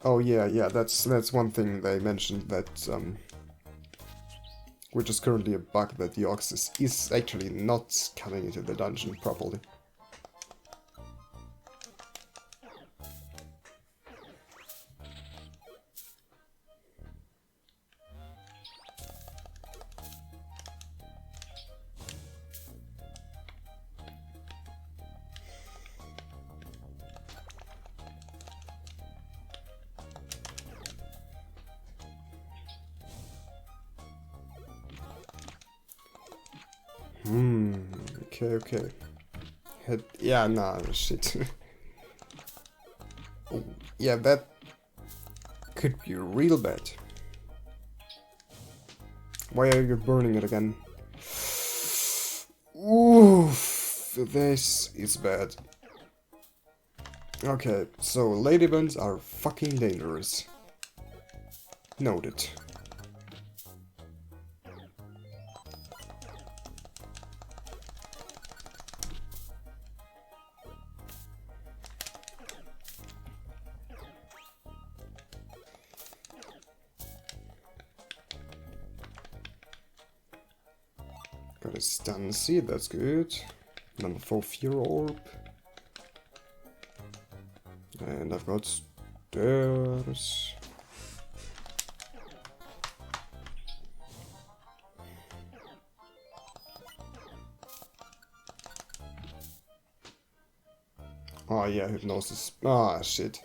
Oh yeah, that's one thing they mentioned, that which is currently a bug, that the Ox is actually not coming into the dungeon properly. Okay. Yeah, nah, shit. Oh, yeah, that could be real bad. Why are you burning it again? Oof, this is bad. Okay, so ladybugs are fucking dangerous. Noted. Got a stun seed, that's good. Number 4 fear orb. And I've got stairs. Oh yeah, hypnosis. Ah, shit.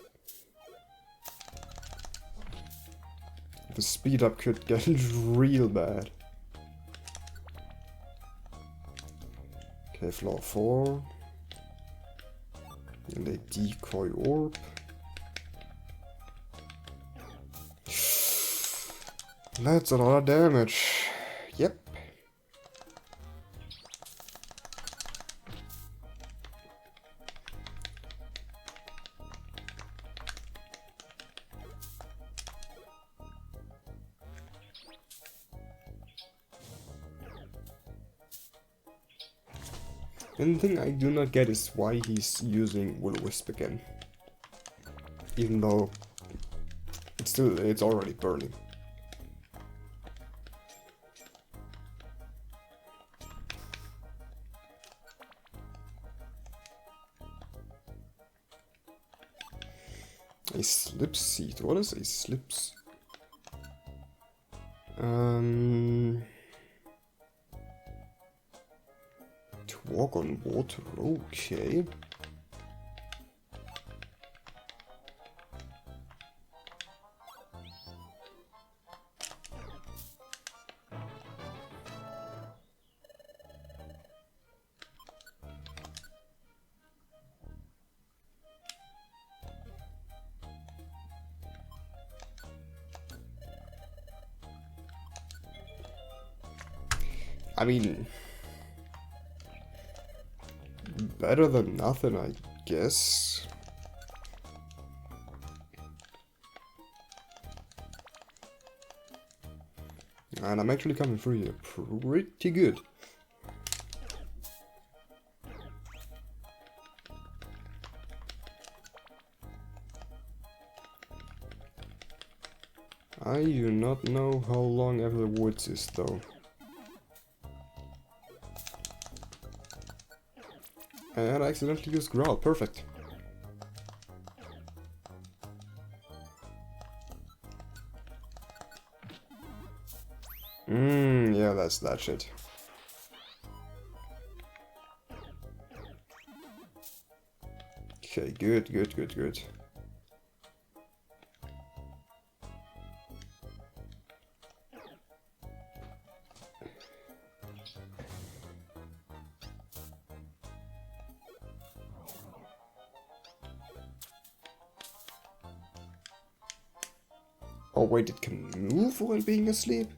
The speed up could get real bad. Okay, floor 4. And a decoy orb. That's a lot of damage. Yep. And the thing I do not get is why he's using Will-O-Wisp again. Even though it's already burning. A slip seed. What is a slips? To walk on water. Okay. I mean, better than nothing, I guess. And I'm actually coming through here pretty good. I do not know how long ever the woods is though. And I accidentally used growl, perfect. Yeah, that's that shit. Okay, good. Oh wait, it can move while being asleep?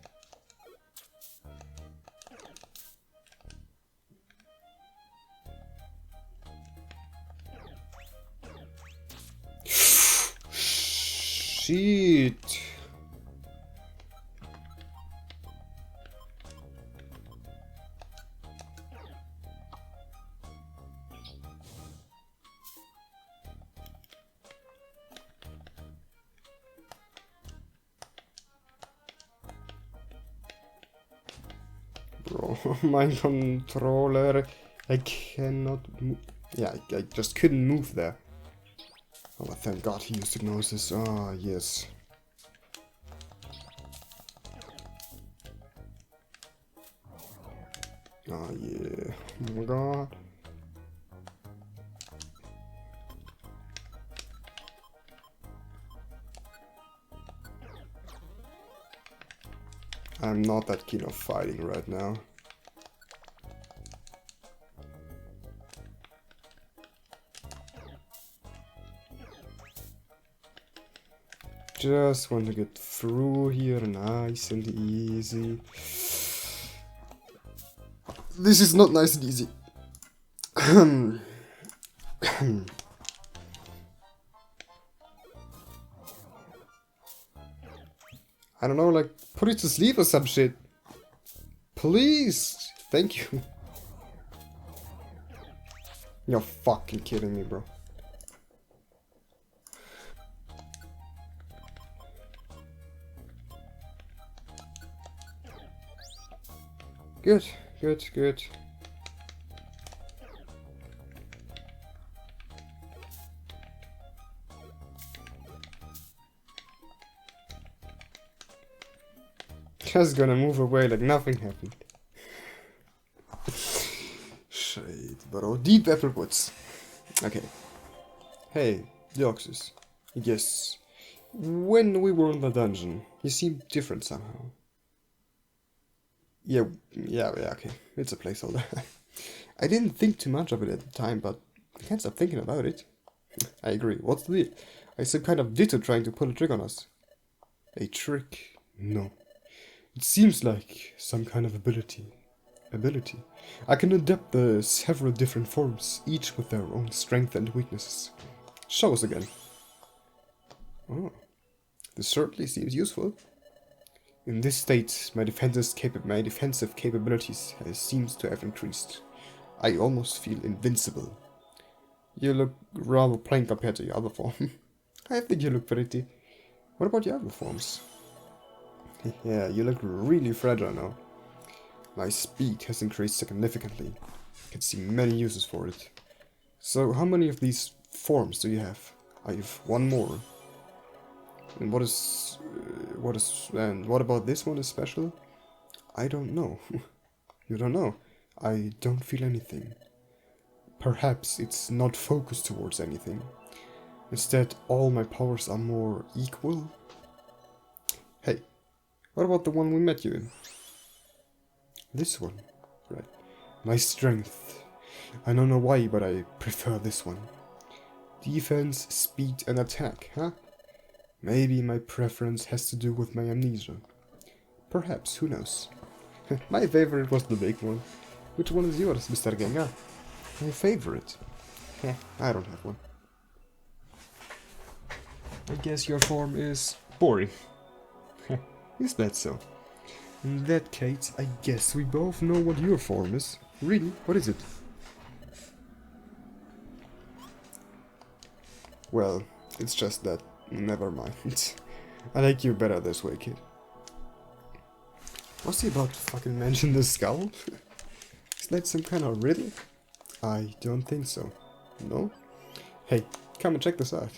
Shit. bro. My controller. I cannot move. Yeah, I just couldn't move there. Oh, thank God he used hypnosis. Ah, yes. Ah, yeah. Oh my God. I'm not that keen of fighting right now. Just want to get through here nice and easy. This is not nice and easy. I don't know, like, put it to sleep or some shit. Please! Thank you. You're fucking kidding me, bro. Good, good, good. Just gonna move away like nothing happened. Shit, bro. Deep apple woods. Okay. Hey, Deoxys. Yes. When we were in the dungeon, you seemed different somehow. Yeah, okay. It's a placeholder. I didn't think too much of it at the time, but I can't stop thinking about it. I agree. What's the deal? Are you some kind of ditto trying to pull a trick on us? A trick? No. It seems like some kind of ability. I can adapt the several different forms, each with their own strength and weaknesses. Show us again. Oh, this certainly seems useful. In this state, my defensive capabilities seems to have increased. I almost feel invincible. You look rather plain compared to your other form. I think you look pretty. What about your other forms? Yeah, you look really fragile now. My speed has increased significantly. I can see many uses for it. So, how many of these forms do you have? I have one more. And what about this one is special? I don't know. You don't know? I don't feel anything. Perhaps it's not focused towards anything. Instead, all my powers are more equal. Hey, what about the one we met you in? This one, right? My strength. I don't know why, but I prefer this one. Defense, speed, and attack, huh? Maybe my preference has to do with my amnesia. Perhaps, who knows? My favorite was the big one. Which one is yours, Mr. Gengar? My favorite? I don't have one. I guess your form is boring. Is that so? In that case, I guess we both know what your form is. Really? What is it? Well, it's just that. Never mind. I like you better this way, kid. Was he about to fucking mention the skull? Is that some kind of riddle? I don't think so. No? Hey, come and check this out.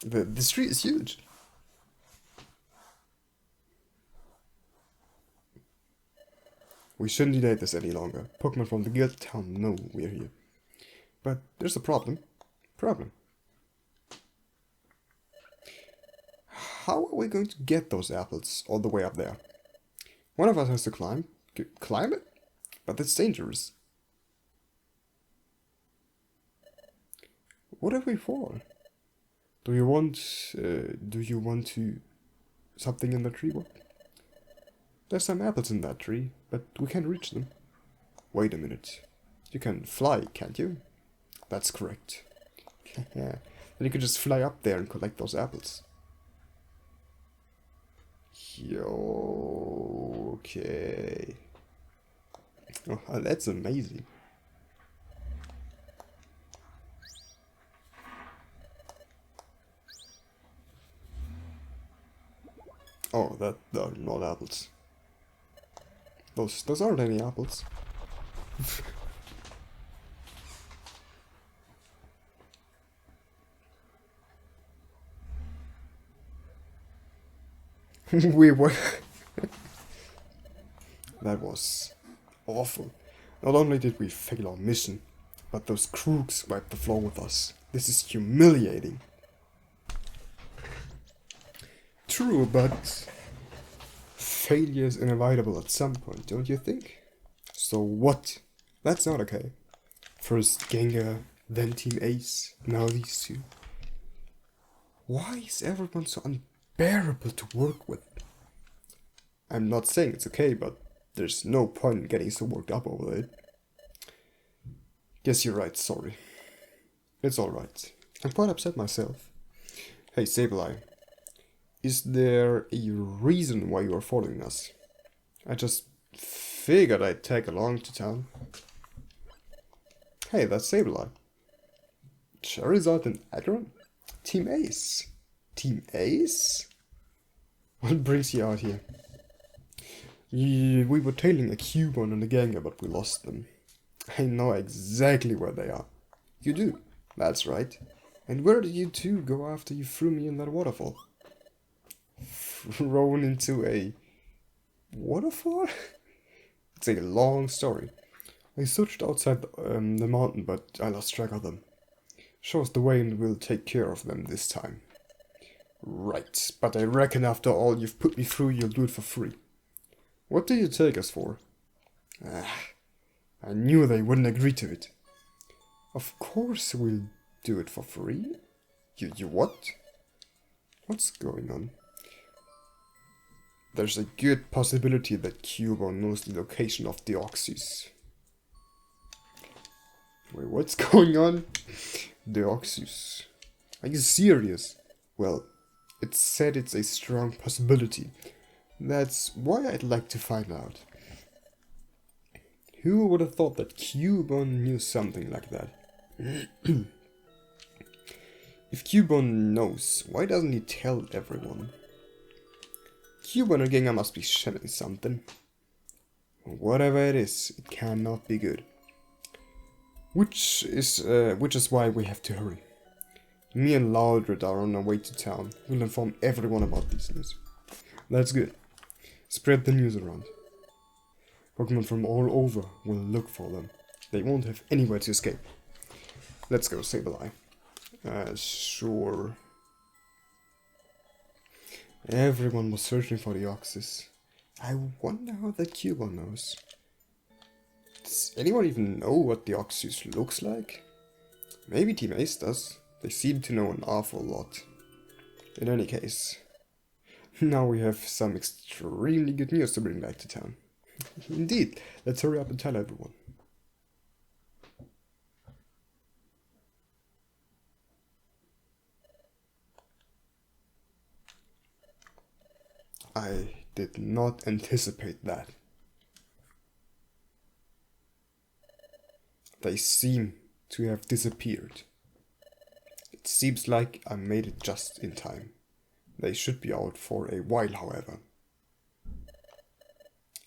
This tree is huge. We shouldn't delay this any longer. Pokemon from the guild town know we're here. But there's a problem. How are we going to get those apples all the way up there? One of us has to climb. Climb it? But that's dangerous. What if we fall? Do you want to something in the tree? What? There's some apples in that tree, but we can't reach them. Wait a minute. You can fly, can't you? That's correct. Yeah. Then you can just fly up there and collect those apples. Yo, okay. Oh, that's amazing. Oh, that are not apples. Those aren't any apples. We were... That was awful. Not only did we fail our mission, but those crooks wiped the floor with us. This is humiliating. True, but failure is inevitable at some point, don't you think? So what? That's not okay. First Gengar, then Team Ace, now these two. Why is everyone so unbearable to work with? I'm not saying it's okay, but there's no point in getting so worked up over it. Guess you're right, sorry. It's alright. I'm quite upset myself. Hey, Sableye. Is there a reason why you are following us? I just figured I'd tag along to town. Hey, that's Sableye. Charizard and Aggron? Team Ace. Team Ace? What brings you out here? We were tailing a Cubone and a Gengar, but we lost them. I know exactly where they are. You do? That's right. And where did you two go after you threw me in that waterfall? Thrown into a waterfall? It's a long story. I searched outside the mountain, but I lost track of them. Show us the way and we'll take care of them this time. Right, but I reckon after all you've put me through, you'll do it for free. What do you take us for? I knew they wouldn't agree to it. Of course we'll do it for free. You what? What's going on? There's a good possibility that Cubone knows the location of Deoxys. Wait, what's going on? Deoxys. Are you serious? Well, it said it's a strong possibility. That's why I'd like to find out. Who would have thought that Cubone knew something like that? If Cubone knows, why doesn't he tell everyone? Cubone and Gengar must be shedding something. Whatever it is, it cannot be good. Which is why we have to hurry. Me and Loudred are on our way to town. We'll inform everyone about these news. That's good. Spread the news around. Pokemon from all over will look for them. They won't have anywhere to escape. Let's go, Sableye. Sure. Everyone was searching for the Deoxys. I wonder how that Cubone knows. Does anyone even know what the Deoxys looks like? Maybe Team Ace does. They seem to know an awful lot. In any case, now we have some extremely good news to bring back to town. Indeed, let's hurry up and tell everyone. I did not anticipate that. They seem to have disappeared. It seems like I made it just in time. They should be out for a while, however.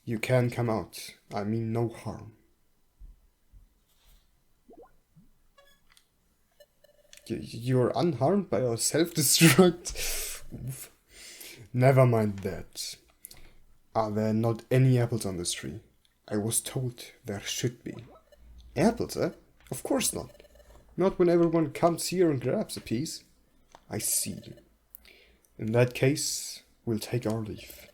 You can come out. I mean no harm. You're unharmed by our self-destruct? Never mind that. Are there not any apples on this tree? I was told there should be. Apples, eh? Of course not. Not when everyone comes here and grabs a piece. I see. In that case, we'll take our leave.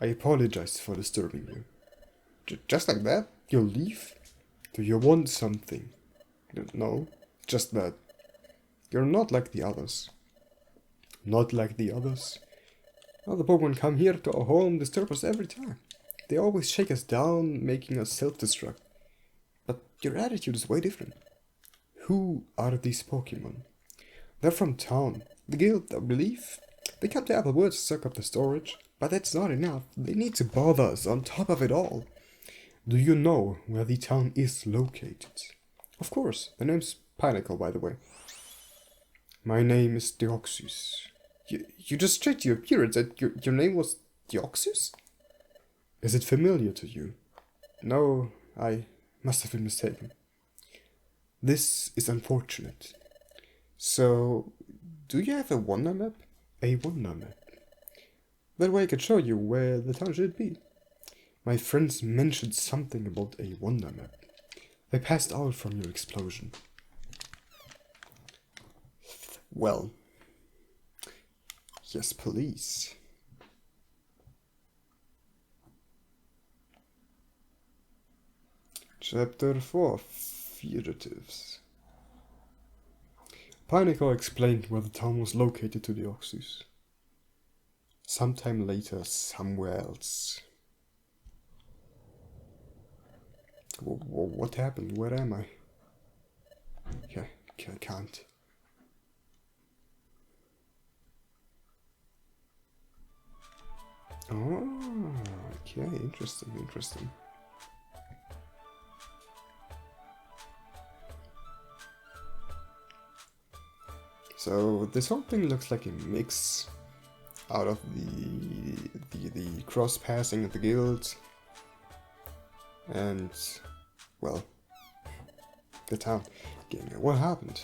I apologize for disturbing you. Just like that? You'll leave? Do you want something? No, just that. You're not like the others. Not like the others? Other Pokemon come here to our home, disturb us every time. They always shake us down, making us self-destruct. But your attitude is way different. Who are these Pokemon? They're from town. The guild, I believe. They come to Applewood to suck up the storage. But that's not enough. They need to bother us on top of it all. Do you know where the town is located? Of course. The name's Pinnacle, by the way. My name is Deoxys. You just checked your appearance and your name was Deoxys? Is it familiar to you? No, I must have been mistaken. This is unfortunate. So, do you have a wonder map? A wonder map. That way I could show you where the town should be. My friends mentioned something about a wonder map. They passed out from your explosion. Well, yes, please. Chapter 4, Fugitives. Pineco explained where the town was located to the Oxus. Sometime later, somewhere else. What happened? Where am I? Yeah, I can't. Oh, okay, interesting. So this whole thing looks like a mix out of the cross passing of the guild and, well, the town. What happened?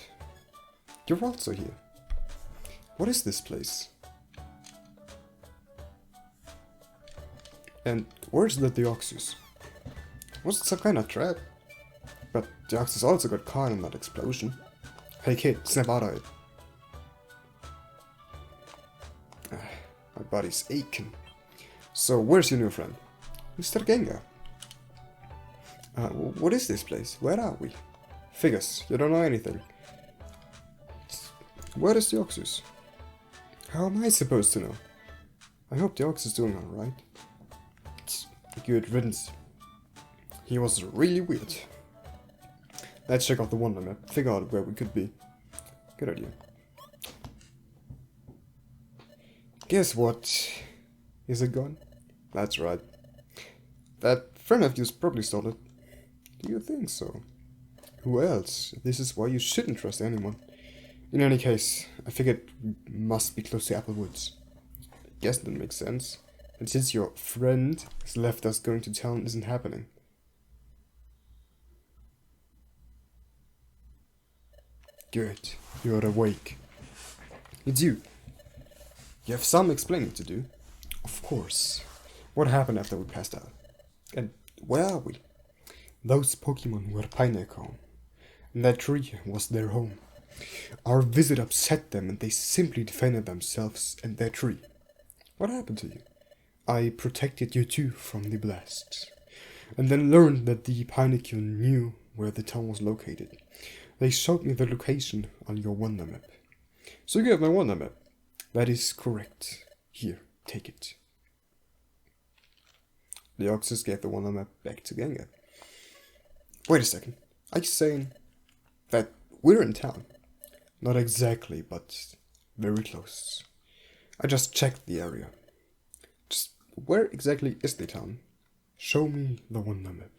You're also here. What is this place? And where's the Deoxys? Was it some kind of trap? But Deoxys also got caught in that explosion. Hey kid, snap out of it. My body's aching. So where's your new friend? Mr. Gengar. What is this place? Where are we? Figures, you don't know anything. Where is Deoxys? How am I supposed to know? I hope Deoxys is doing alright. Good riddance. He was really weird. Let's check out the wonder map, figure out where we could be. Good idea. Guess what? Is it gone? That's right. That friend of yours probably stole it. Do you think so? Who else? This is why you shouldn't trust anyone. In any case, I figured we must be close to Applewoods. I guess that makes sense. And since your friend has left us, going to town isn't happening. Good, you're awake. It's you. You have some explaining to do. Of course. What happened after we passed out? And where are we? Those Pokemon were Pineco, and that tree was their home. Our visit upset them and they simply defended themselves and their tree. What happened to you? I protected you too from the blast, and then learned that the Pineco knew where the town was located. They showed me the location on your wonder map. So you have my wonder map. That is correct. Here, take it. Deoxys gave the wonder map back to Gengar. Wait a second. Are you saying that we're in town? Not exactly, but very close. I just checked the area. Just where exactly is the town? Show me the wonder map.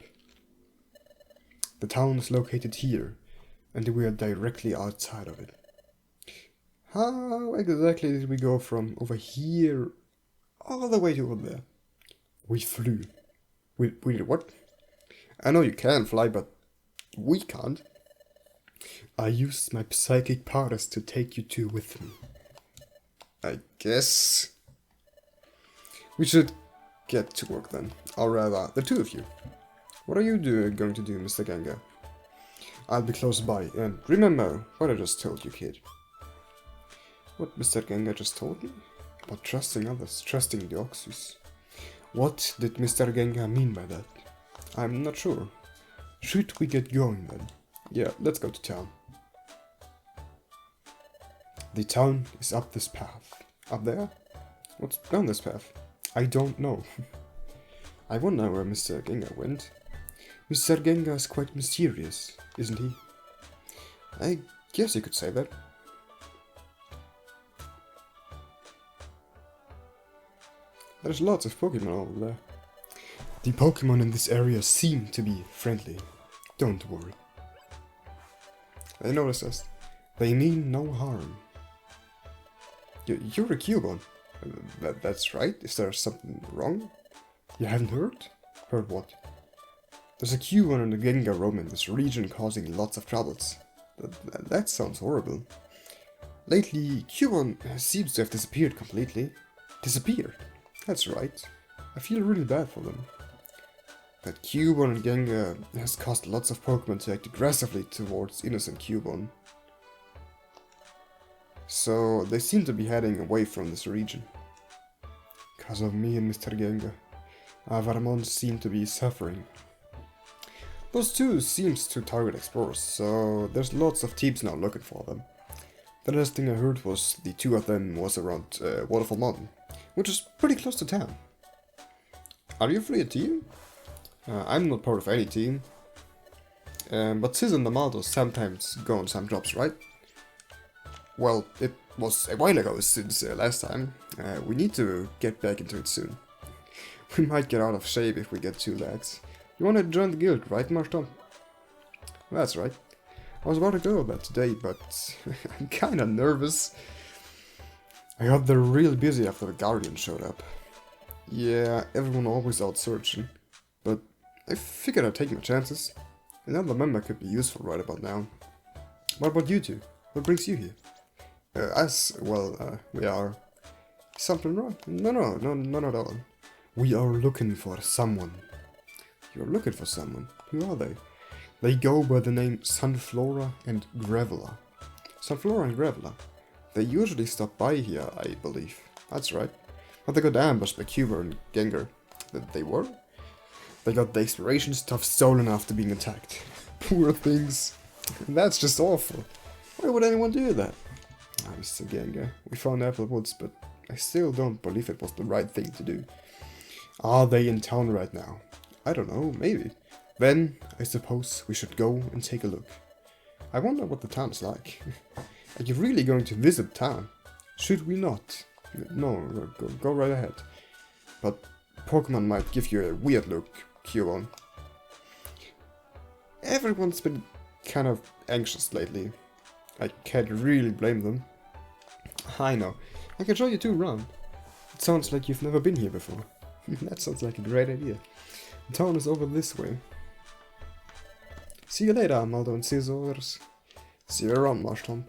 The town is located here, and we are directly outside of it. How exactly did we go from over here all the way to over there? We flew. We did what? I know you can fly, but we can't. I used my psychic powers to take you two with me. I guess we should get to work then. Or rather, the two of you. What are you going to do, Mr. Gengar? I'll be close by, and remember what I just told you, kid. What Mr. Gengar just told me? About trusting others, trusting the Oxus. What did Mr. Gengar mean by that? I'm not sure. Should we get going then? Yeah, let's go to town. The town is up this path. Up there? What's down this path? I don't know. I wonder where Mr. Gengar went. Mr. Gengar is quite mysterious, isn't he? I guess you could say that. There's lots of Pokemon over there. The Pokemon in this area seem to be friendly. Don't worry. They notice us. They mean no harm. You're a Cubone. That's right. Is there something wrong? You haven't heard? Heard what? There's a Cubone and a Gengar ROM in this region causing lots of troubles. That sounds horrible. Lately, Cubone seems to have disappeared completely. Disappeared? That's right. I feel really bad for them. That Cubone and Gengar has caused lots of Pokemon to act aggressively towards innocent Cubone. So they seem to be heading away from this region. Because of me and Mr. Gengar, Avarmon seem to be suffering. Those two seems to target explorers, so there's lots of teams now looking for them. The last thing I heard was the two of them was around Waterfall Mountain, which is pretty close to town. Are you free a team? I'm not part of any team. But Sis and Amaldo sometimes go on some jobs, right? Well, it was a while ago since last time. We need to get back into it soon. We might get out of shape if we get too lax. You wanna join the guild, right, Marston? That's right. I was about to go with that today, but I'm kinda nervous. I got there real busy after the Guardian showed up. Yeah, everyone always out searching, but I figured I'd take my chances. Another member could be useful right about now. What about you two? What brings you here? We are... Something wrong? No, not at all. We are looking for someone. You're looking for someone? Who are they? They go by the name Sunflora and Graveler. Sunflora and Graveler. They usually stop by here, I believe. That's right. But they got ambushed by Cubone and Gengar. They were? They got the exploration stuff stolen after being attacked. Poor things. That's just awful. Why would anyone do that? Mr. Gengar, we found Apple Woods, but I still don't believe it was the right thing to do. Are they in town right now? I don't know, maybe. Then, I suppose we should go and take a look. I wonder what the town's like. Are you really going to visit town? Should we not? No, go right ahead. But Pokemon might give you a weird look, Cubone. Everyone's been kind of anxious lately. I can't really blame them. I know. I can show you two around. It sounds like you've never been here before. That sounds like a great idea. The town is over this way. See you later, Amaldo and Scissors. See you around, Marshtomp.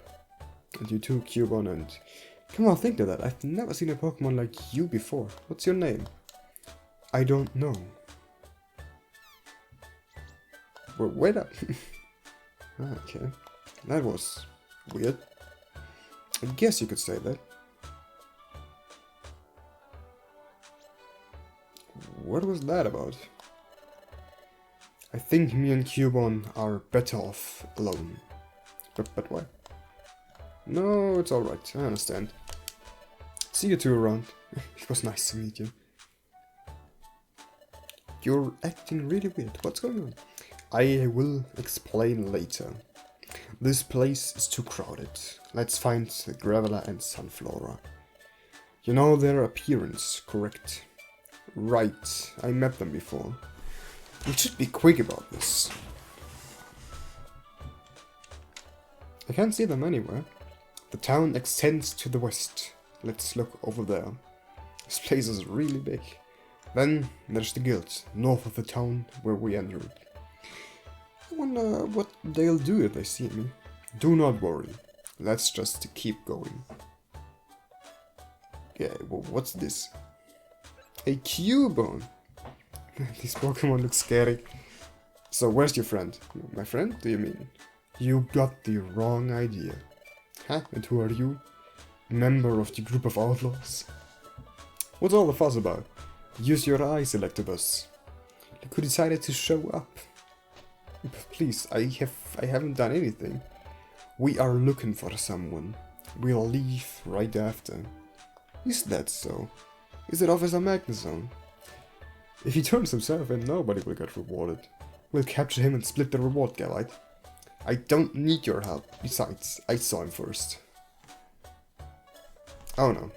And you too, Cubone, and... Come on, think of that. I've never seen a Pokemon like you before. What's your name? I don't know. Well, wait up. Okay. That was weird. I guess you could say that. What was that about? I think me and Cubone are better off alone. But why? No, it's alright, I understand. See you two around. It was nice to meet you. You're acting really weird. What's going on? I will explain later. This place is too crowded. Let's find Graveler and Sunflora. You know their appearance, correct? Right, I met them before. We should be quick about this. I can't see them anywhere. The town extends to the west. Let's look over there. This place is really big. Then there's the guild, north of the town where we entered. I wonder what they'll do if they see me. Do not worry. Let's just keep going. Yeah, well, what's this? A Cubone! This Pokemon looks scary. So where's your friend? My friend, do you mean? You got the wrong idea. Huh? And who are you? Member of the group of outlaws? What's all the fuss about? Use your eyes, Electabuzz. Look who decided to show up. Please, I haven't done anything. We are looking for someone. We'll leave right after. Is that so? Is it Officer Magnezone? If he turns himself in, nobody will get rewarded. We'll capture him and split the reward, Gallite. I don't need your help. Besides, I saw him first. Oh no.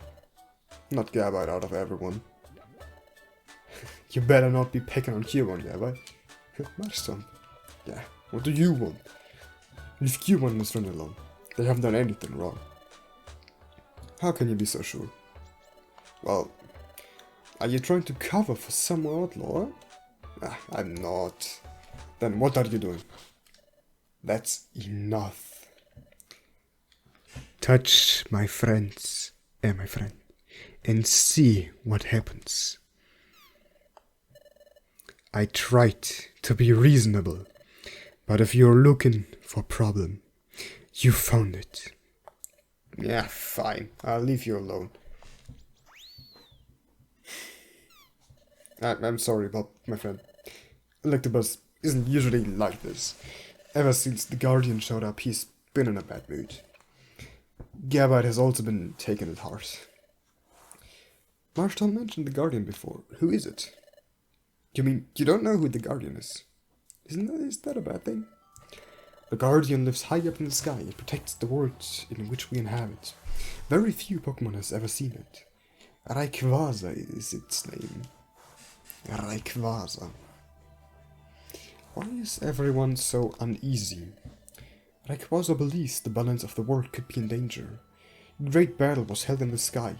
Not Gabite out of everyone. You better not be picking on Cubone, Gabite. Marston. Yeah, what do you want? Leave Cubone and his friend alone. They haven't done anything wrong. How can you be so sure? Well, are you trying to cover for some outlaw? I'm not. Then what are you doing? That's enough. Touch my friends, my friend, and see what happens. I tried to be reasonable, but if you're looking for problem, you found it. Yeah, fine. I'll leave you alone. I'm sorry about my friend. Electabuzz isn't usually like this. Ever since the Guardian showed up, he's been in a bad mood. Gabite has also been taking it hard. Marshall mentioned the Guardian before. Who is it? You mean you don't know who the Guardian is? Is that a bad thing? The Guardian lives high up in the sky and protects the world in which we inhabit. Very few Pokemon has ever seen it. Rayquaza is its name. Rayquaza. Why is everyone so uneasy? Rayquaza believes the balance of the world could be in danger. A great battle was held in the sky.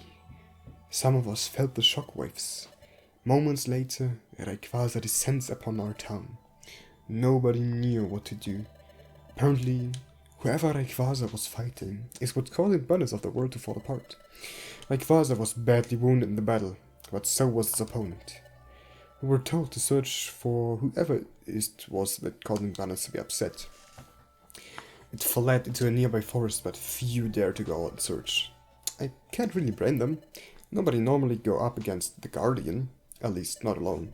Some of us felt the shockwaves. Moments later, Rayquaza descends upon our town. Nobody knew what to do. Apparently, whoever Rayquaza was fighting is what caused the balance of the world to fall apart. Rayquaza was badly wounded in the battle, but so was its opponent. We were told to search for whoever it was that caused the balance to be upset. It fled into a nearby forest, but few dared to go out and search. I can't really blame them. Nobody normally go up against the Guardian, at least not alone.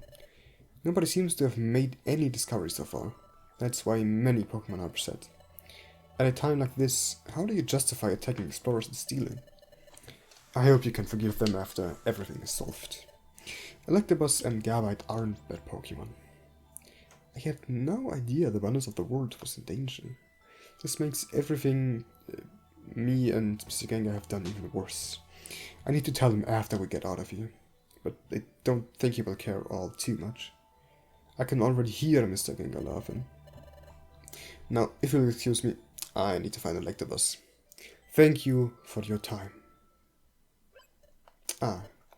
Nobody seems to have made any discoveries so far. That's why many Pokemon are upset. At a time like this, how do you justify attacking explorers and stealing? I hope you can forgive them after everything is solved. Electabuzz and Gabite aren't bad Pokemon. I had no idea the balance of the world was in danger. This makes everything me and Mr. Gengar have done even worse. I need to tell him after we get out of here, but I don't think he will care all too much. I can already hear Mr. Gengar laughing. Now, if you'll excuse me, I need to find Electabuzz. Thank you for your time.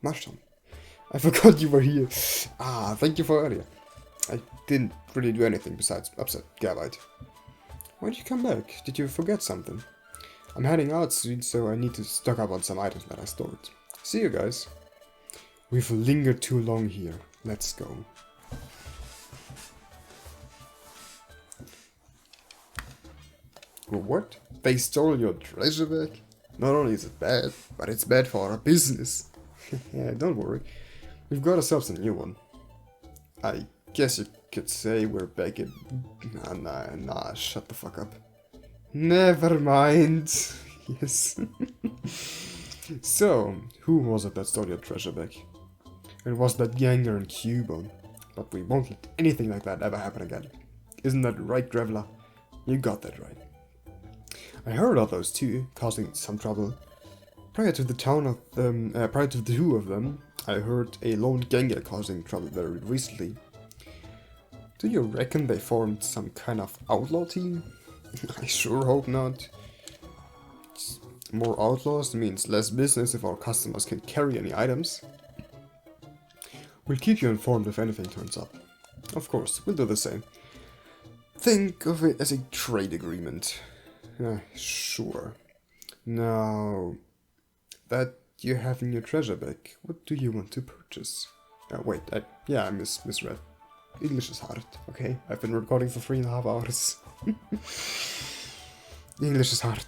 Marshall. I forgot you were here. Thank you for earlier. I didn't really do anything besides upset Gabite. Why did you come back? Did you forget something? I'm heading out soon, so I need to stock up on some items that I stored. See you guys. We've lingered too long here. Let's go. What? They stole your treasure back? Not only is it bad, but it's bad for our business. Yeah, don't worry. We've got ourselves a new one. I guess you could say we're back in... Nah, shut the fuck up. Never mind. Yes. So, who was it that stole your treasure back? It was that Gengar and Cubone. But we won't let anything like that ever happen again. Isn't that right, Graveler? You got that right. I heard of those two causing some trouble. Prior to the two of them, I heard a lone Gengar causing trouble very recently. Do you reckon they formed some kind of outlaw team? I sure hope not. More outlaws means less business if our customers can carry any items. We'll keep you informed if anything turns up. Of course, we'll do the same. Think of it as a trade agreement. Sure. Now, that you have in your treasure bag, what do you want to purchase? Wait, I misread. English is hard, okay? I've been recording for 3.5 hours. English is hard.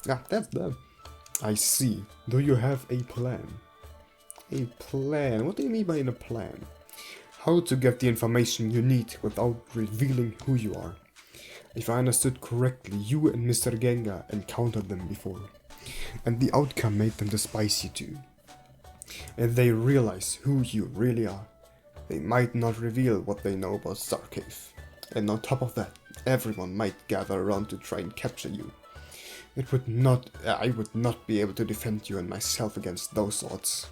That's them. I see. Do you have a plan? A plan? What do you mean by a plan? How to get the information you need without revealing who you are. If I understood correctly, you and Mr. Gengar encountered them before, and the outcome made them despise you too. And they realize who you really are. They might not reveal what they know about Starcave. And on top of that, everyone might gather around to try and capture you. I would not be able to defend you and myself against those odds.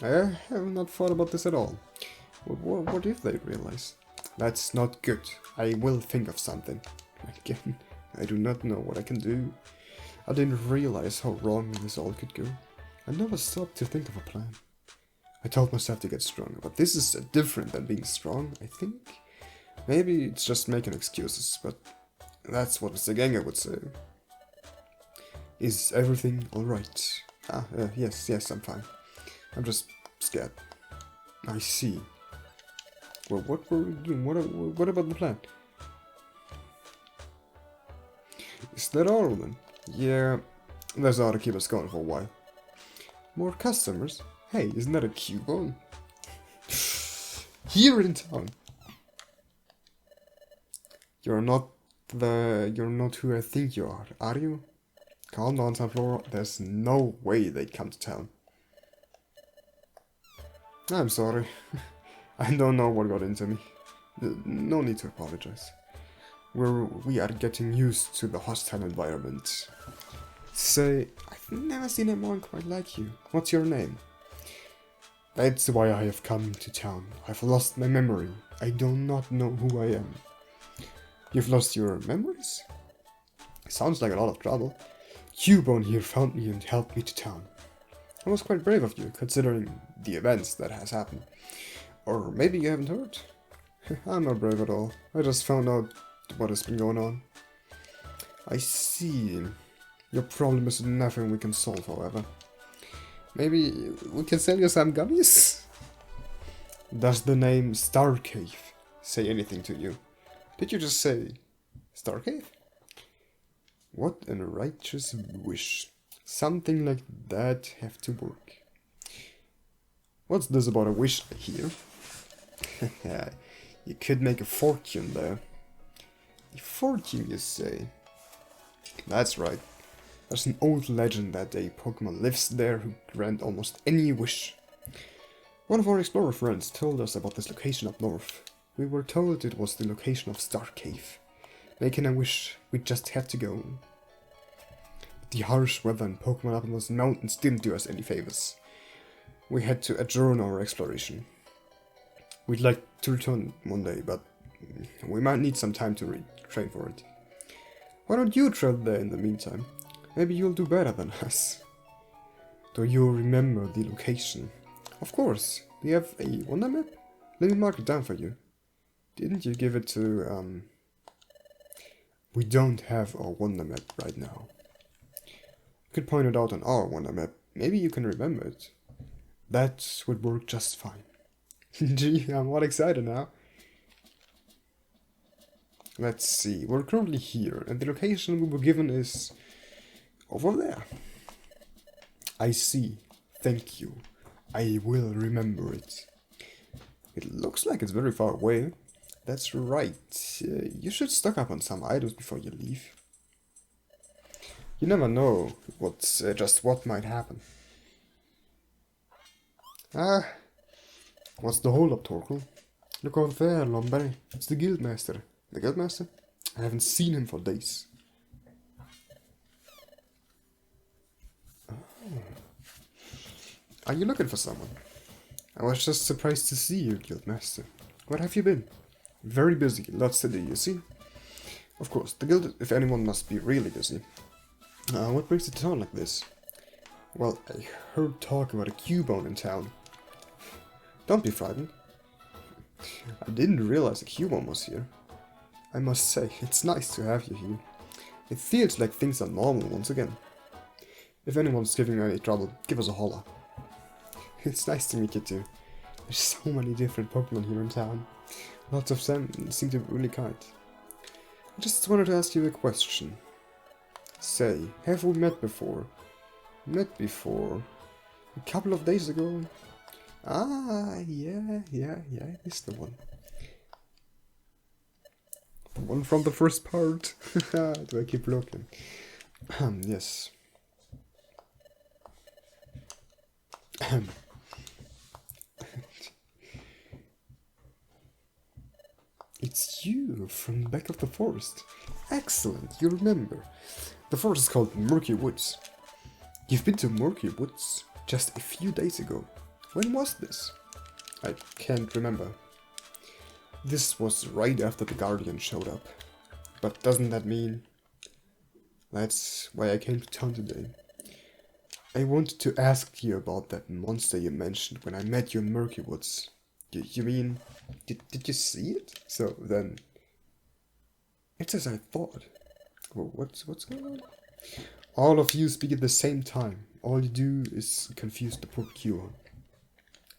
I have not thought about this at all. What if they realize? That's not good. I will think of something. Again, I do not know what I can do. I didn't realize how wrong this all could go. I never stopped to think of a plan. I told myself to get stronger, but this is different than being strong, I think. Maybe it's just making excuses, but that's what Mr. Ganger would say. Is everything alright? Yes, I'm fine. I'm just scared. I see. Well, what were we doing? What about the plan? Is that all then? Yeah, that's ought to keep us going for a while. More customers? Hey, isn't that a Cubone? Here in town. You're not who I think you are you? Calm down, Sunflower. There's no way they'd come to town. I'm sorry. I don't know what got into me. No need to apologize. We are getting used to the hostile environment. Say, I've never seen anyone quite like you. What's your name? That's why I have come to town. I've lost my memory. I do not know who I am. You've lost your memories? Sounds like a lot of trouble. Cubone here found me and helped me to town. It was quite brave of you, considering the events that has happened. Or maybe you haven't heard? I'm not brave at all. I just found out what has been going on. I see. Your problem is nothing we can solve, however. Maybe we can sell you some gummies? Does the name Star Cave say anything to you? Did you just say Star Cave? What a righteous wish. Something like that have to work. What's this about a wish I hear? You could make a fortune there. A fortune, you say? That's right. There's an old legend that a Pokemon lives there who grant almost any wish. One of our explorer friends told us about this location up north. We were told it was the location of Star Cave. Making a wish, we just had to go. The harsh weather and Pokemon up in those mountains didn't do us any favors. We had to adjourn our exploration. We'd like to return one day, but we might need some time to train for it. Why don't you travel there in the meantime? Maybe you'll do better than us. Do you remember the location? Of course. Do you have a wonder map? Let me mark it down for you. Didn't you give it to, We don't have a wonder map right now. You could point it out on our wonder map. Maybe you can remember it. That would work just fine. Gee, I'm all excited now. Let's see. We're currently here, and the location we were given is over there. I see. Thank you. I will remember it. It looks like it's very far away. That's right. You should stock up on some items before you leave. You never know just what might happen. What's the hold up, Torkoal? Look over there, Lomberry. It's the Guildmaster. The Guildmaster? I haven't seen him for days. Oh. Are you looking for someone? I was just surprised to see you, Guildmaster. Where have you been? Very busy, lots to do, you see? Of course, the guild, if anyone, must be really busy. What brings it to town like this? Well, I heard talk about a Cubone in town. Don't be frightened. I didn't realize a Cubone was here. I must say, it's nice to have you here. It feels like things are normal once again. If anyone's giving you any trouble, give us a holler. It's nice to meet you too. There's so many different Pokemon here in town. Lots of them seem to be really kind. I just wanted to ask you a question. Say, have we met before? Met before? A couple of days ago? Ah, yeah, it's the one. The one from the first part. Do I keep looking? Yes. It's you from back of the forest. Excellent, you remember. The forest is called Murky Woods. You've been to Murky Woods just a few days ago. When was this? I can't remember. This was right after the Guardian showed up. But doesn't that mean... That's why I came to town today. I wanted to ask you about that monster you mentioned when I met you in Murky Woods. You mean, did you see it? So then, it's as I thought. Well, what's going on? All of you speak at the same time. All you do is confuse the poor Cubone.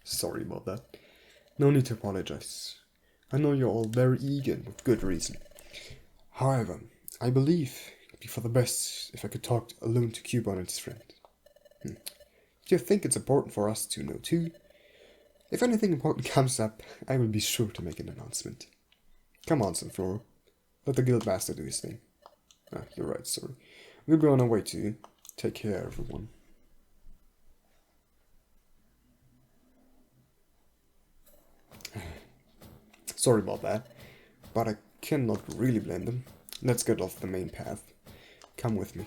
Sorry about that. No need to apologize. I know you're all very eager and with good reason. However, I believe it'd be for the best if I could talk alone to Cubone and his friend. Do you think it's important for us to know too? If anything important comes up, I will be sure to make an announcement. Come on, Sunflower. Let the Guildmaster do his thing. Ah, you're right, sorry. We'll go on our way too. Take care, everyone. Sorry about that, but I cannot really blame them. Let's get off the main path. Come with me.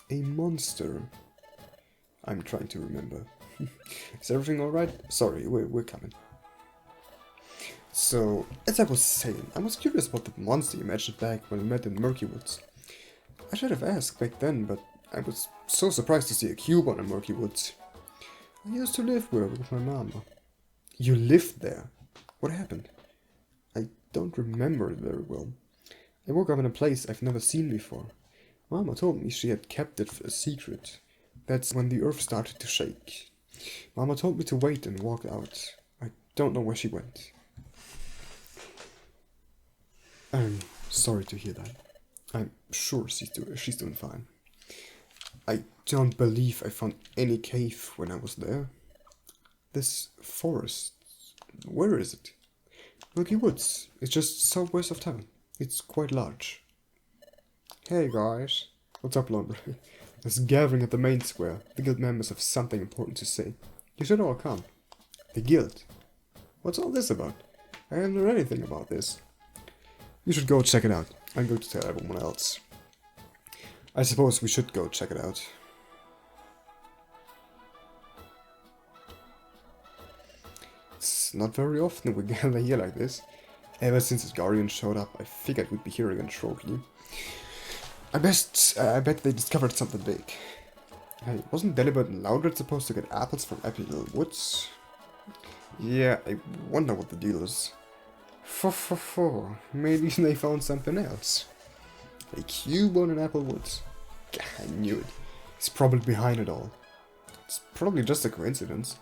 A monster. I'm trying to remember. Is everything alright? Sorry, we're coming. So, as I was saying, I was curious about the monster you mentioned back when we met in Murky Woods. I should have asked back then, but I was so surprised to see a Cubone in Murky Woods. I used to live with my mama. You lived there? What happened? I don't remember it very well. I woke up in a place I've never seen before. Mama told me she had kept it a secret. That's when the earth started to shake. Mama told me to wait and walk out. I don't know where she went. I'm sorry to hear that. I'm sure she's doing fine. I don't believe I found any cave when I was there. This forest, where is it? Milky Woods. It's just southwest of town. It's quite large. Hey guys. What's up, Lumber? There's a gathering at the main square. The guild members have something important to say. You should all come. The guild? What's all this about? I haven't heard anything about this. You should go check it out. I'm going to tell everyone else. I suppose we should go check it out. It's not very often we gather here like this. Ever since his guardian showed up, I figured we'd be here again shortly. I bet they discovered something big. Hey, wasn't Delibird and Loudred supposed to get apples from Epical Woods? Yeah, I wonder what the deal is. Maybe they found something else. A Cubone in Apple Woods. I knew it. He's probably behind it all. It's probably just a coincidence.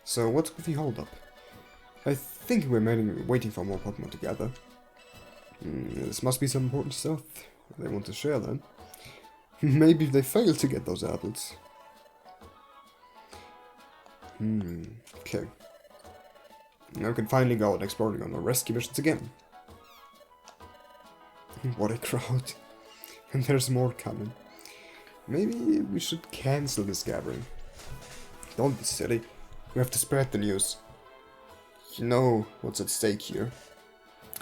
So what's with the holdup? I think we're waiting for more Pokemon to gather. This must be some important stuff they want to share then. Maybe they failed to get those apples. Okay. Now we can finally go out exploring on our rescue missions again. What a crowd. And there's more coming. Maybe we should cancel this gathering. Don't be silly. We have to spread the news. You know what's at stake here.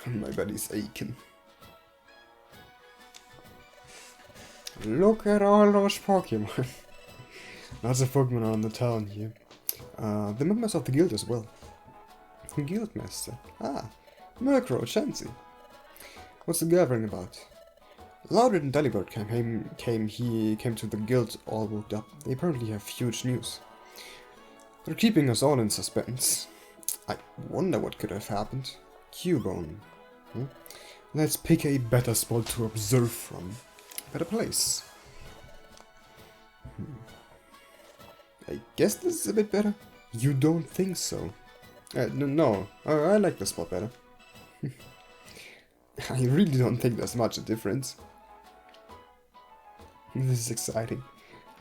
My body's aching. Look at all those Pokemon. Lots of Pokemon on the town here. The members of the guild as well. Guildmaster. Ah, Murkrow, Chansey. What's the gathering about? Loudred and Delibird came to the guild all worked up. They apparently have huge news. They're keeping us all in suspense. I wonder what could have happened. Cubone. Let's pick a better spot to observe from. Better place. I guess this is a bit better. You don't think so? No, I like this spot better. I really don't think there's much a difference. This is exciting.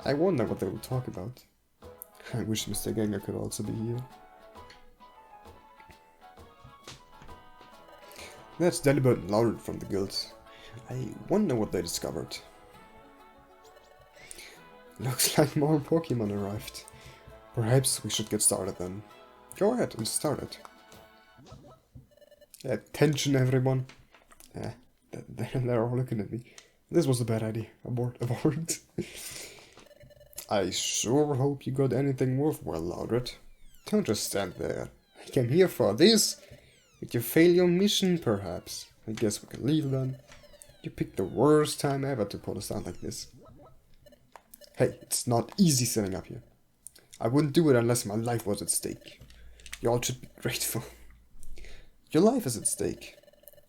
I wonder what they will talk about. I wish Mr. Gengar could also be here. That's Delibird and Loudred from the guild. I wonder what they discovered. Looks like more Pokemon arrived. Perhaps we should get started then. Go ahead and start it. Attention everyone. They're all looking at me. This was a bad idea. Abort. I sure hope you got anything worthwhile, Loudred. Don't just stand there. I came here for this. Did you fail your mission, perhaps? I guess we can leave then. You picked the worst time ever to pull a stunt like this. Hey, it's not easy setting up here. I wouldn't do it unless my life was at stake. You all should be grateful. Your life is at stake.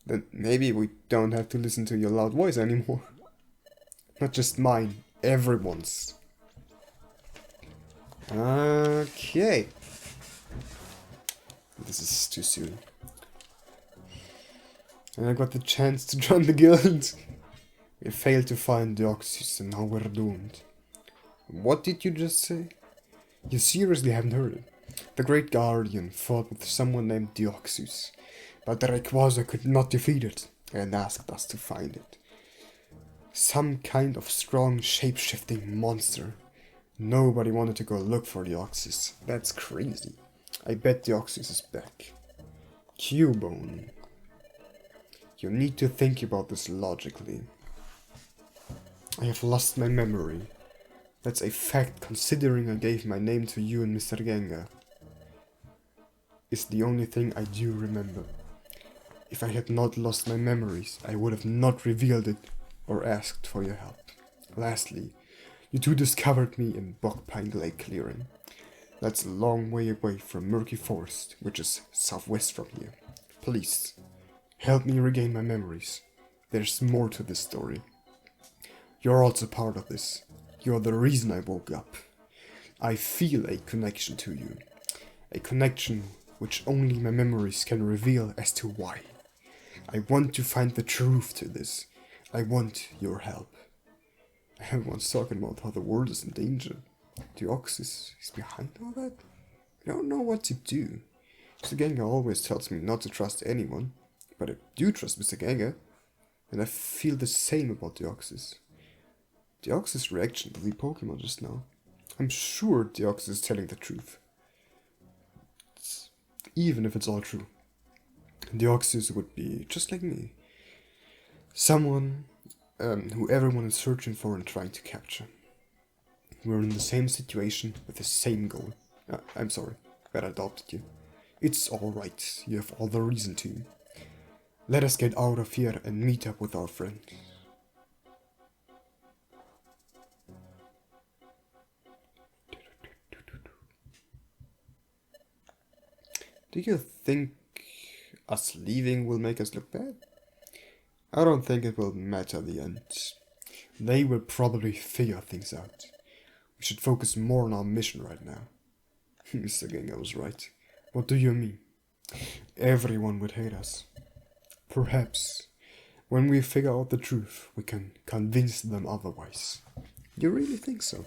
Then maybe we don't have to listen to your loud voice anymore. Not just mine, everyone's. Okay. This is too soon. And I got the chance to join the guild. We failed to find the Oxys and now we're doomed. What did you just say? You seriously haven't heard it? The Great Guardian fought with someone named Deoxys, but the Rayquaza could not defeat it and asked us to find it. Some kind of strong shape-shifting monster. Nobody wanted to go look for Deoxys. That's crazy. I bet Deoxys is back. Cubone. You need to think about this logically. I have lost my memory. That's a fact considering I gave my name to you and Mr. Gengar. It's the only thing I do remember. If I had not lost my memories, I would have not revealed it or asked for your help. Lastly, you two discovered me in Bogpine Glade Clearing. That's a long way away from Murky Forest, which is southwest from here. Please, help me regain my memories. There's more to this story. You're also part of this. You're the reason I woke up. I feel a connection to you. A connection which only my memories can reveal as to why. I want to find the truth to this. I want your help. Everyone's talking about how the world is in danger. Deoxys is behind all that? I don't know what to do. Mr. Gengar always tells me not to trust anyone, but I do trust Mr. Gengar, and I feel the same about Deoxys. Deoxys' reaction to the Pokemon just now. I'm sure Deoxys is telling the truth. Even if it's all true. Deoxys would be just like me. Someone who everyone is searching for and trying to capture. We're in the same situation with the same goal. I'm sorry that I adopted you. It's alright, you have all the reason to. Let us get out of here and meet up with our friends. Do you think us leaving will make us look bad? I don't think it will matter in the end. They will probably figure things out. We should focus more on our mission right now. Mr. Gengar was right. What do you mean? Everyone would hate us. Perhaps, when we figure out the truth, we can convince them otherwise. You really think so?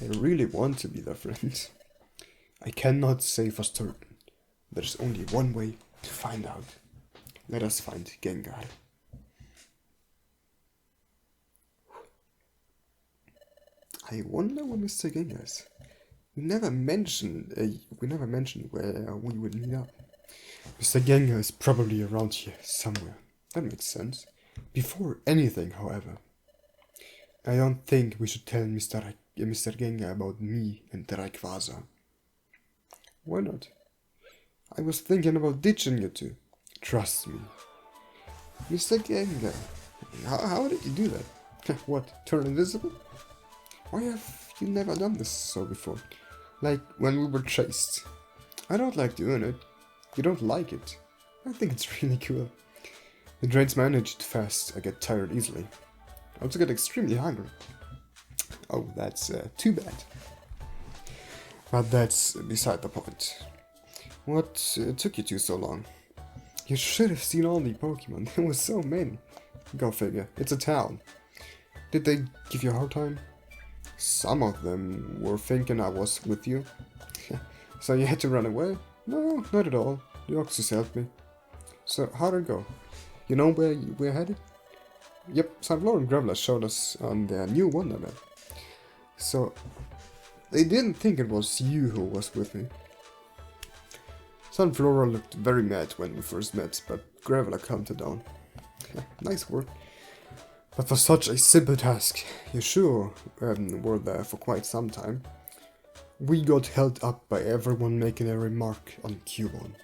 I really want to be their friend. I cannot say for certain. There's only one way to find out. Let us find Gengar. I wonder where Mr. Gengar is. We never mentioned where we would meet up. Mr. Gengar is probably around here somewhere. That makes sense. Before anything, however, I don't think we should tell Mr. Gengar about me and the Rayquaza. Why not? I was thinking about ditching you two. Trust me. Mr. Gengar, how did you do that? What, turn invisible? Why have you never done this so before? Like when we were chased. I don't like doing it. You don't like it. I think it's really cool. It drains my energy too fast. I get tired easily. I also get extremely hungry. Oh, that's too bad. But that's beside the point. What took you two so long? You should have seen all the Pokemon. There were so many. Go figure. It's a town. Did they give you a hard time? Some of them were thinking I was with you. So you had to run away? No, not at all. The Oxys helped me. So how did it go? You know where we're headed? Yep, Sunflower and Graveler showed us on their new Wonderland. So they didn't think it was you who was with me. Sunflora looked very mad when we first met, but Graveler calmed her down. Nice work. But for such a simple task, you sure were there for quite some time. We got held up by everyone making a remark on Cubone.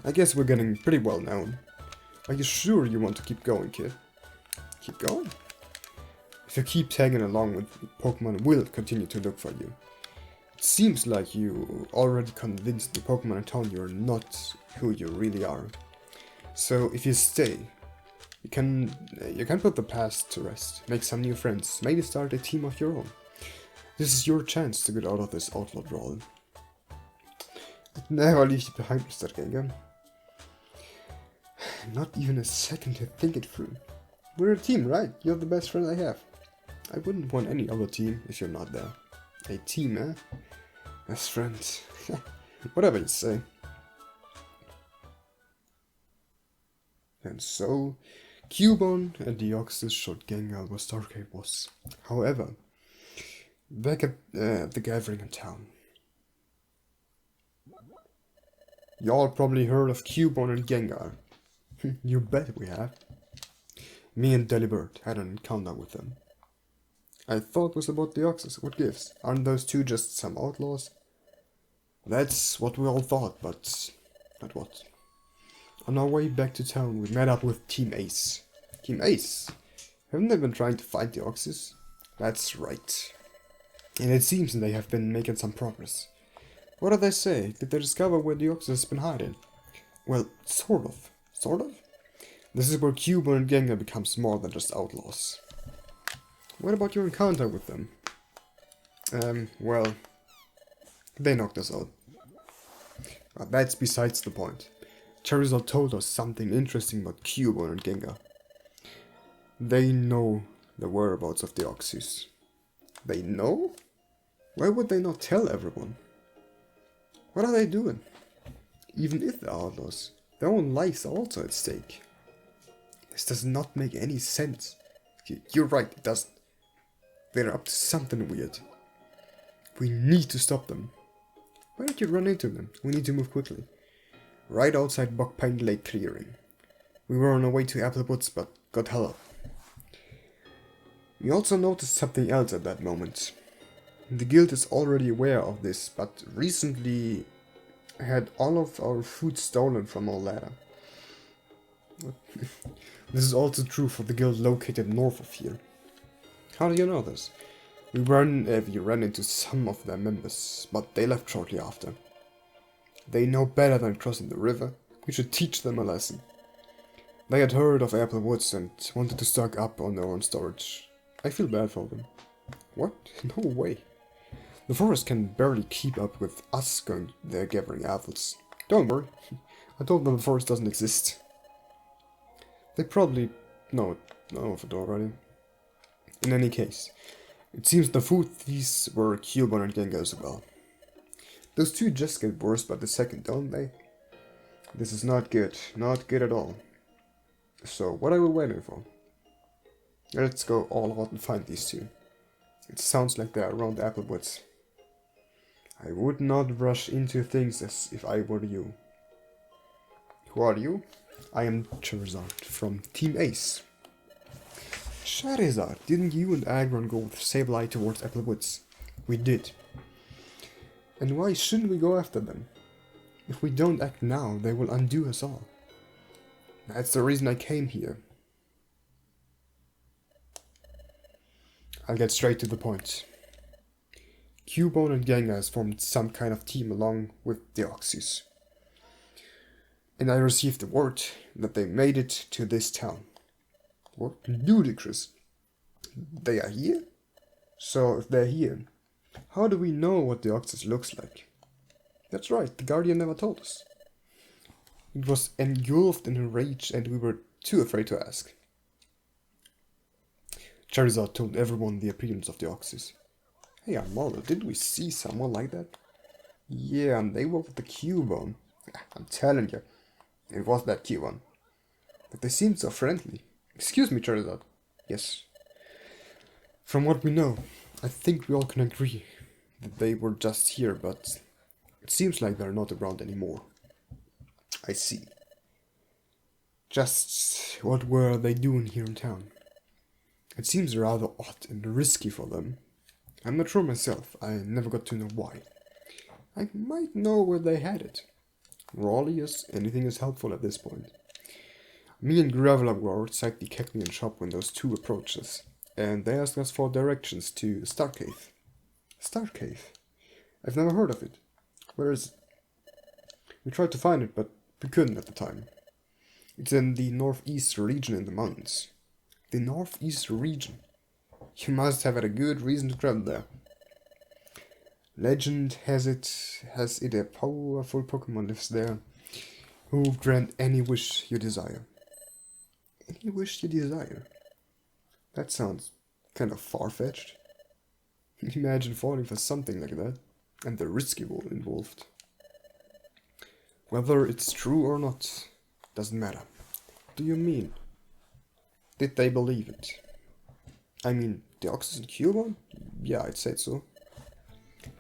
I guess we're getting pretty well known. Are you sure you want to keep going, kid? Keep going? If you keep tagging along with Pokemon will continue to look for you. It seems like you already convinced the Pokemon in town you're not who you really are. So if you stay, you can put the past to rest, make some new friends, maybe start a team of your own. This is your chance to get out of this outlaw role. Never leave you behind, Mr. Gengar. Not even a second to think it through. We're a team, right? You're the best friend I have. I wouldn't want any other team if you're not there. A team, eh? Best friends. Whatever you say. And so, Cubone and Deoxys showed Gengar where Starcade was. However, back at the gathering in town. Y'all probably heard of Cubone and Gengar. You bet we have. Me and Delibird had an encounter with them. I thought it was about Deoxys. What gives? Aren't those two just some outlaws? That's what we all thought, but not what. On our way back to town, we met up with Team Ace. Team Ace? Haven't they been trying to find Deoxys? That's right. And it seems they have been making some progress. What did they say? Did they discover where Deoxys has been hiding? Well, sort of. Sort of? This is where Cubone and Gengar becomes more than just outlaws. What about your encounter with them? Well, they knocked us out. But that's besides the point. Charizard told us something interesting about Cubone and Gengar. They know the whereabouts of Deoxys. They know? Why would they not tell everyone? What are they doing? Even if they're outlaws, their own lives are also at stake. This does not make any sense. You're right, it doesn't. They're up to something weird. We need to stop them. Why did you run into them? We need to move quickly. Right outside Buckpine Lake Clearing. We were on our way to Applewoods, but got held up. We also noticed something else at that moment. The guild is already aware of this, but recently had all of our food stolen from our ladder. This is also true for the guild located north of here. How do you know this? We ran into some of their members, but they left shortly after. They know better than crossing the river. We should teach them a lesson. They had heard of Applewoods and wanted to stock up on their own storage. I feel bad for them. What? No way. The forest can barely keep up with us going there gathering apples. Don't worry. I told them the forest doesn't exist. They probably know of it already. In any case, it seems the food thieves were Cubone and Gengar as well. Those two just get worse by the second, don't they? This is not good. Not good at all. So, what are we waiting for? Let's go all out and find these two. It sounds like they're around the Applewoods. I would not rush into things as if I were you. Who are you? I am Charizard from Team Ace. Charizard, didn't you and Agron go with Sableye towards Applewoods? We did. And why shouldn't we go after them? If we don't act now, they will undo us all. That's the reason I came here. I'll get straight to the point. Cubone and Gengar has formed some kind of team along with Deoxys. And I received the word that they made it to this town. What? Ludicrous. They are here? So if they're here, how do we know what Deoxys looks like? That's right, the Guardian never told us. It was engulfed in a rage and we were too afraid to ask. Charizard told everyone the appearance of Deoxys. Hey Armando, didn't we see someone like that? Yeah, and they were with the Cubone. I'm telling you, it was that Cubone. But they seemed so friendly. Excuse me, Charizard. Yes. From what we know, I think we all can agree that they were just here, but it seems like they're not around anymore. I see. Just what were they doing here in town? It seems rather odd and risky for them. I'm not sure myself, I never got to know why. I might know where they had it. Rawly, yes, anything is helpful at this point. Me and Graveler were outside the Cacnean shop when those two approached us. and they asked us for directions to Star Cave. Star Cave? I've never heard of it. Where is it? We tried to find it, but we couldn't at the time. It's in the northeast region in the mountains. The northeast region? You must have had a good reason to travel there. Legend has it a powerful Pokemon lives there, who grant any wish you desire. Any wish you desire? That sounds kind of far-fetched. Imagine falling for something like that, and the risk involved. Whether it's true or not, doesn't matter. What do you mean? Did they believe it? I mean, the Deoxys and Cubone? Yeah, I'd say so.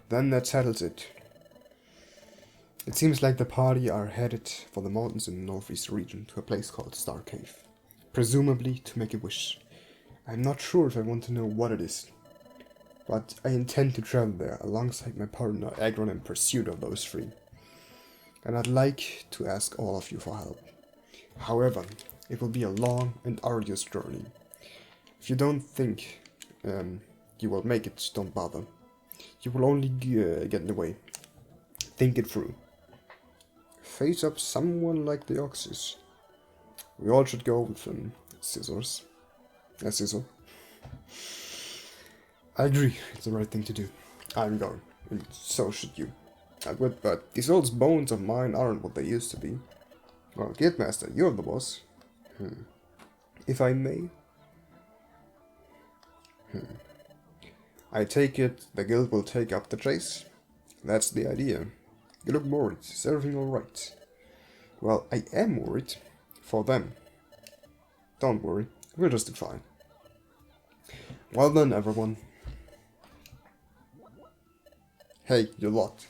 Then that settles it. It seems like the party are headed for the mountains in the northeast region to a place called Star Cave. Presumably to make a wish. I'm not sure if I want to know what it is. But I intend to travel there alongside my partner Agron in pursuit of those three. And I'd like to ask all of you for help. However, it will be a long and arduous journey. If you don't think you will make it, don't bother. You will only get in the way. Think it through. Face up someone like the Deoxys. We all should go with scissors. A scissor. I agree, it's the right thing to do. I'm going, and so should you. But these old bones of mine aren't what they used to be. Well, Guildmaster, you're the boss. If I may. I take it the guild will take up the chase? That's the idea. You look worried. Is everything alright? Well, I am worried. For them. Don't worry. We'll just do fine. Well done, everyone. Hey, you lot.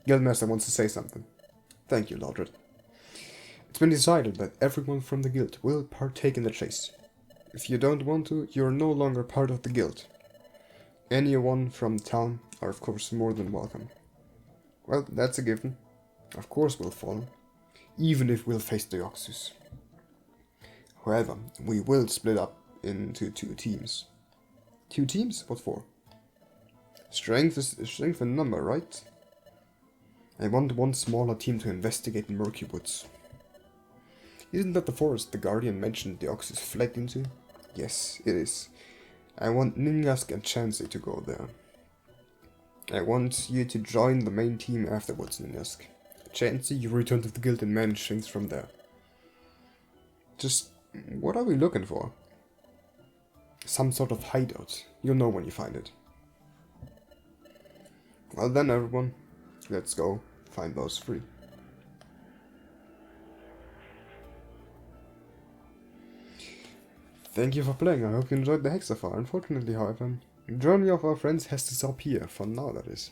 Guildmaster wants to say something. Thank you, Lodred. It's been decided that everyone from the guild will partake in the chase. If you don't want to, you're no longer part of the guild. Anyone from town are of course more than welcome. Well, that's a given. Of course we'll follow. Even if we'll face the Deoxys. However, we will split up into 2 teams. 2 teams? What for? Strength in number, right? I want one smaller team to investigate Murky Woods. Isn't that the forest the Guardian mentioned the Deoxys fled into? Yes, it is. I want Ninjask and Chansey to go there. I want you to join the main team afterwards, Ninjask. Chansey, you return to the guild and manage things from there. Just, what are we looking for? Some sort of hideout. You'll know when you find it. Well then, everyone, let's go find those 3. Thank you for playing, I hope you enjoyed the hex so far. Unfortunately, however, the journey of our friends has to stop here, for now that is.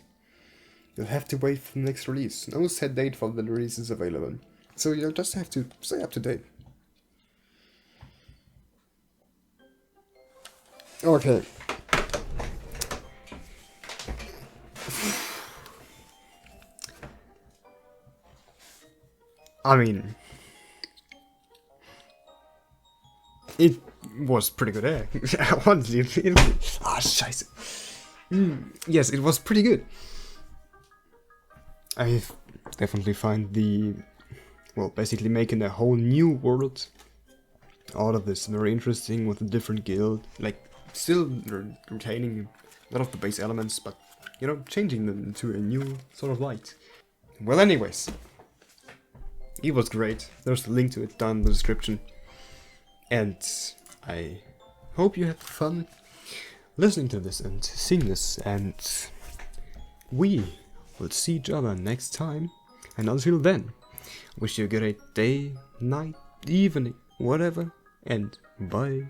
You'll have to wait for the next release. No set date for the release is available, so you'll just have to stay up to date. Okay. I mean, it was pretty good, eh? Honestly, scheiße. Yes, it was pretty good. I definitely find basically making a whole new world out of this very interesting with a different guild, like, still retaining a lot of the base elements, but, you know, changing them into a new sort of light. Well, anyways, it was great. There's a link to it down in the description. And I hope you had fun listening to this and seeing this, and we will see each other next time. And until then, wish you a great day, night, evening, whatever, and bye.